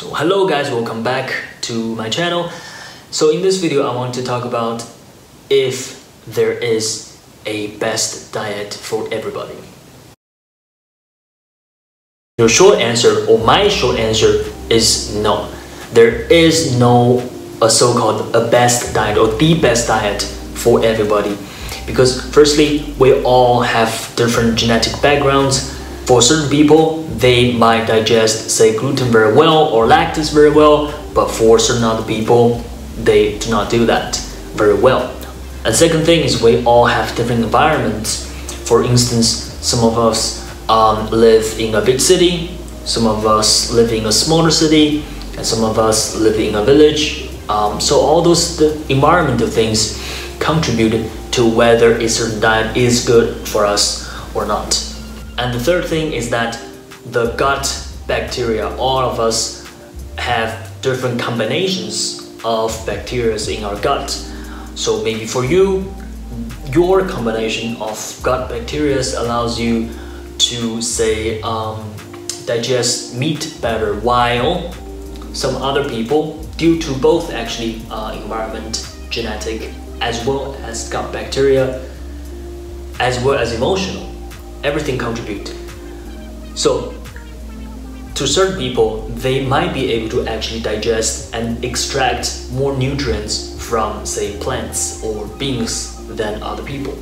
So hello guys, welcome back to my channel. So in this video I want to talk about if there is a best diet for everybody. Your short answer, or my short answer, is no. There is no so-called a best diet or the best diet for everybody, because firstly we all have different genetic backgrounds. For certain people, they might digest, say, gluten very well or lactose very well, but for certain other people, they do not do that very well. And second thing is we all have different environments. For instance, some of us live in a big city, some of us live in a smaller city, and some of us live in a village. So all those environmental things contribute to whether a certain diet is good for us or not. And the third thing is that the gut bacteria, all of us have different combinations of bacteria in our gut. So maybe for you, your combination of gut bacteria allows you to, say, digest meat better, while some other people, due to both actually environment, genetic, as well as gut bacteria, as well as emotional, everything contributes. So to certain people, they might be able to actually digest and extract more nutrients from, say, plants or beans than other people.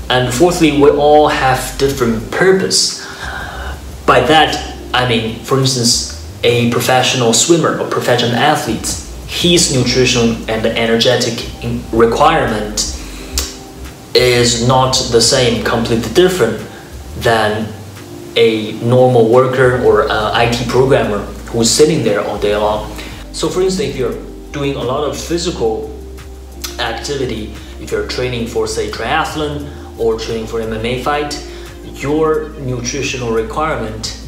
And fourthly, we all have different purpose. By that I mean, for instance, a professional swimmer or professional athlete, his nutritional and energetic requirement is not the same, completely different than a normal worker or IT programmer who's sitting there all day long. So for instance, if you're doing a lot of physical activity, if you're training for, say, triathlon or training for MMA fight, your nutritional requirement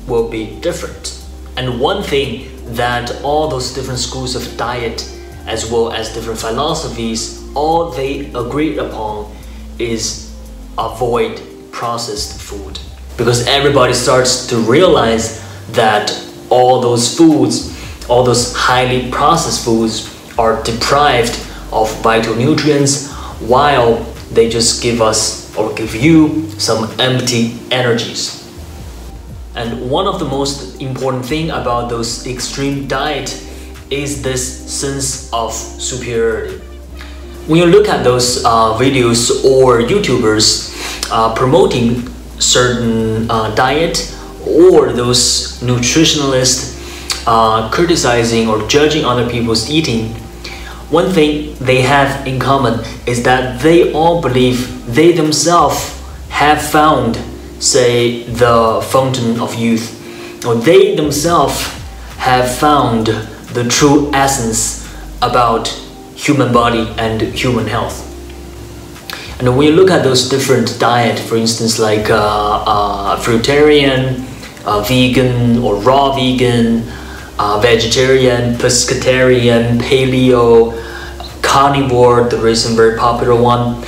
will be different. And one thing that all those different schools of diet, as well as different philosophies, all they agreed upon is avoid processed food. Because everybody starts to realize that all those foods, all those highly processed foods are deprived of vital nutrients, while they just give us or give you some empty energies. And one of the most important thing about those extreme diet is this sense of superiority. When you look at those videos or YouTubers promoting certain diet, or those nutritionalists criticizing or judging other people's eating, one thing they have in common is that they all believe they themselves have found, say, the fountain of youth, or they themselves have found the true essence about human body and human health. And when you look at those different diets, for instance, like fruitarian, vegan or raw vegan, vegetarian, pescatarian, paleo, carnivore, the recent very popular one,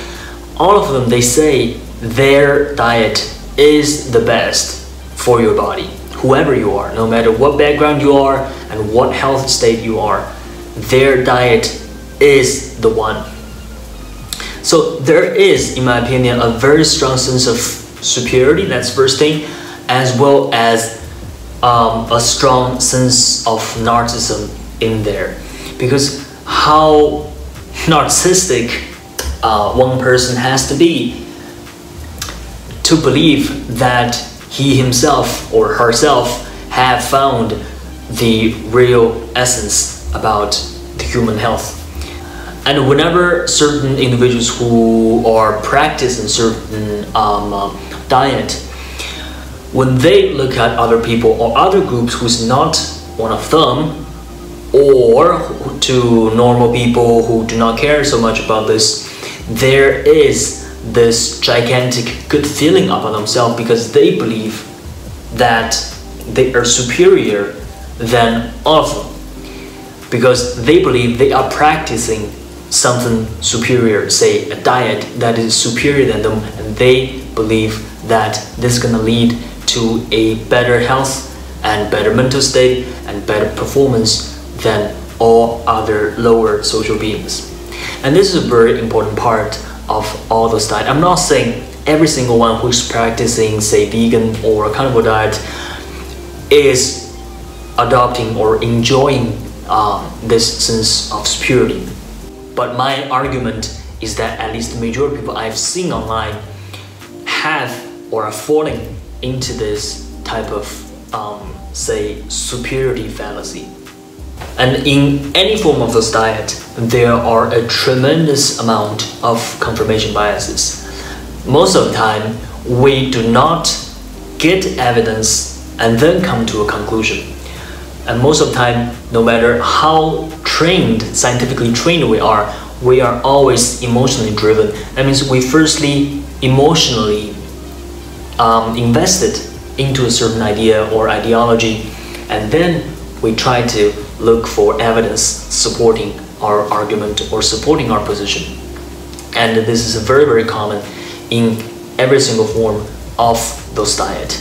all of them, they say their diet is the best for your body. Whoever you are, no matter what background you are and what health state you are, their diet is the one. So there is, in my opinion, a very strong sense of superiority, that's first thing, as well as a strong sense of narcissism in there. Because how narcissistic one person has to be to believe that he himself or herself have found the real essence about the human health. And whenever certain individuals who are practicing certain diet, when they look at other people or other groups who's not one of them, or to normal people who do not care so much about this, there is this gigantic good feeling about themselves, because they believe that they are superior than all of them, because they believe they are practicing something superior, say a diet that is superior than them, and they believe that this is going to lead to a better health, and better mental state and better performance than all other lower social beings. And this is a very important part of all those diets. I'm not saying every single one who's practicing, say, vegan or carnivore diet is adopting or enjoying this sense of superiority. But my argument is that at least the majority of people I've seen online have or are falling into this type of, say, superiority fallacy. And in any form of this diet, there are a tremendous amount of confirmation biases. Most of the time, we do not get evidence and then come to a conclusion. And most of the time, no matter how trained, scientifically trained we are always emotionally driven. That means we firstly emotionally invested into a certain idea or ideology, and then we try to look for evidence supporting our argument or supporting our position. And this is very, very common in every single form of those diet.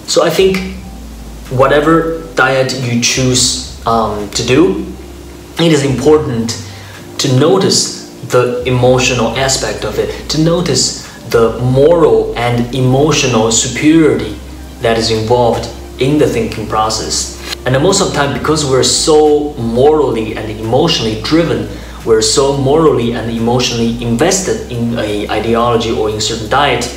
So I think whatever diet you choose to do, it is important to notice the emotional aspect of it, to notice the moral and emotional superiority that is involved in the thinking process. And most of the time, because we're so morally and emotionally driven, we're so morally and emotionally invested in an ideology or in a certain diet,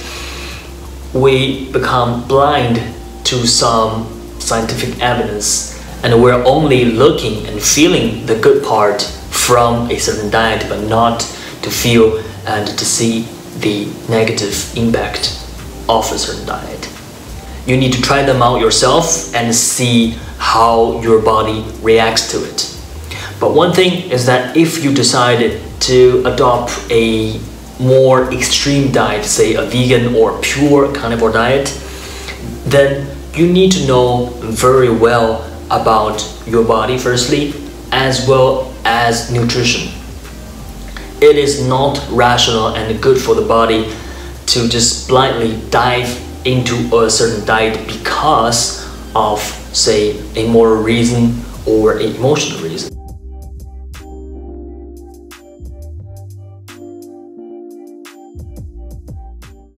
we become blind to some scientific evidence, and we're only looking and feeling the good part from a certain diet, but not to feel and to see the negative impact of a certain diet. You need to try them out yourself and see how your body reacts to it. But one thing is that if you decided to adopt a more extreme diet, say a vegan or pure carnivore diet, then you need to know very well about your body firstly, as well as nutrition. It is not rational and good for the body to just blindly dive into a certain diet because of, say, a moral reason or an emotional reason.